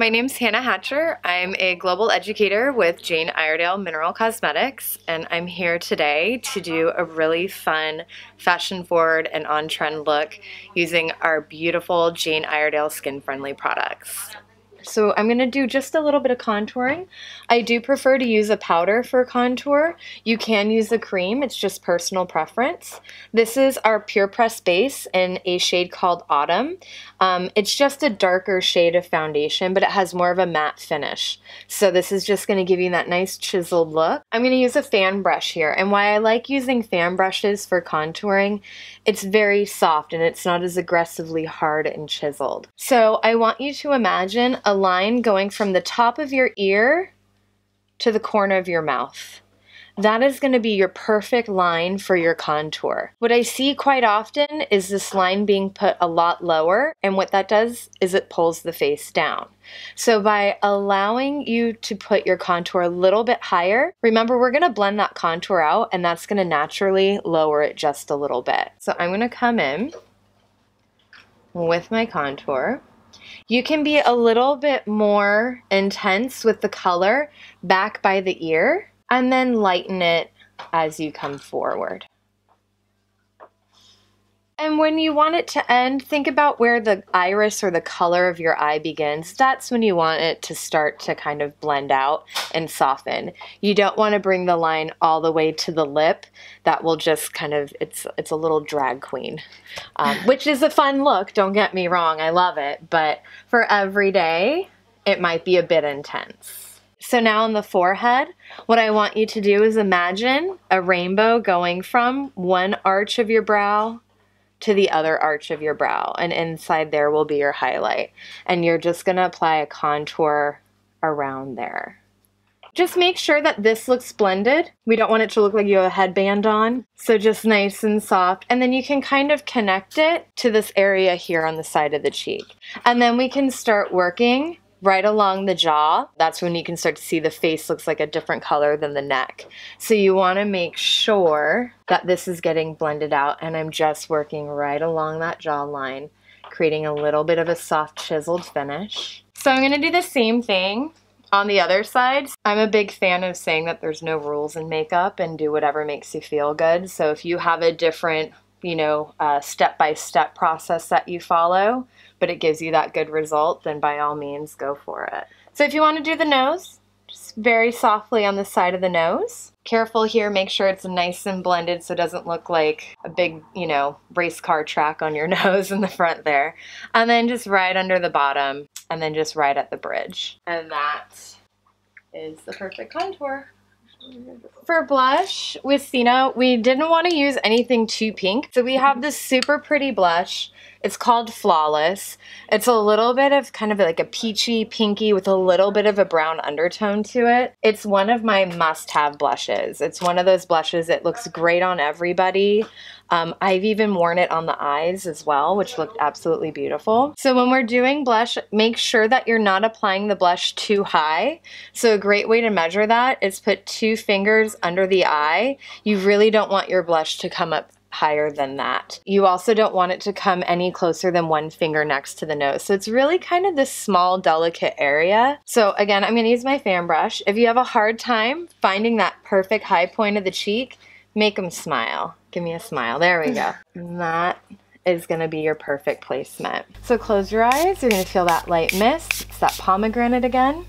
My name's Hannah Hatcher. I'm a global educator with Jane Iredale Mineral Cosmetics, and I'm here today to do a really fun, fashion-forward, and on-trend look using our beautiful Jane Iredale skin-friendly products. So I'm going to do just a little bit of contouring. I do prefer to use a powder for contour. You can use a cream, it's just personal preference. This is our Pure Press base in a shade called Autumn. It's just a darker shade of foundation, but it has more of a matte finish. So this is just going to give you that nice chiseled look. I'm going to use a fan brush here, and why I like using fan brushes for contouring, it's very soft and it's not as aggressively hard and chiseled. So I want you to imagine a line going from the top of your ear to the corner of your mouth. That is going to be your perfect line for your contour. What I see quite often is this line being put a lot lower, and what that does is it pulls the face down. So by allowing you to put your contour a little bit higher, remember we're going to blend that contour out, and that's going to naturally lower it just a little bit. So I'm going to come in with my contour. You can be a little bit more intense with the color back by the ear and then lighten it as you come forward. And when you want it to end, think about where the iris or the color of your eye begins. That's when you want it to start to kind of blend out and soften. You don't want to bring the line all the way to the lip. That will just kind of, it's a little drag queen, which is a fun look, don't get me wrong, I love it. But for every day, it might be a bit intense. So now on the forehead, what I want you to do is imagine a rainbow going from one arch of your brow to the other arch of your brow, and inside there will be your highlight, and you're just going to apply a contour around there. Just make sure that this looks blended. We don't want it to look like you have a headband on, so just nice and soft, and then you can kind of connect it to this area here on the side of the cheek, and then we can start working right along the jaw. That's when you can start to see the face looks like a different color than the neck. So you want to make sure that this is getting blended out, and I'm just working right along that jawline, creating a little bit of a soft chiseled finish. So I'm going to do the same thing on the other side. I'm a big fan of saying that there's no rules in makeup and do whatever makes you feel good. So if you have a different, step-by-step process that you follow, but it gives you that good result, then by all means go for it. So if you want to do the nose, just very softly on the side of the nose. Careful here, make sure it's nice and blended so it doesn't look like a big, race car track on your nose in the front there. And then just right under the bottom, and then just right at the bridge. And that is the perfect contour. For blush with Sina, we didn't want to use anything too pink, so we have this super pretty blush. It's called Flawless. It's a little bit of kind of like a peachy pinky with a little bit of a brown undertone to it. It's one of my must-have blushes. It's one of those blushes that looks great on everybody. I've even worn it on the eyes as well, which looked absolutely beautiful. So when we're doing blush, make sure that you're not applying the blush too high. So a great way to measure that is put 2 fingers under the eye. You really don't want your blush to come up higher than that. You also don't want it to come any closer than 1 finger next to the nose. So it's really kind of this small, delicate area. So again, I'm going to use my fan brush. If you have a hard time finding that perfect high point of the cheek, make them smile. Give me a smile. There we go. And that is going to be your perfect placement. So close your eyes. You're going to feel that light mist. It's that pomegranate again.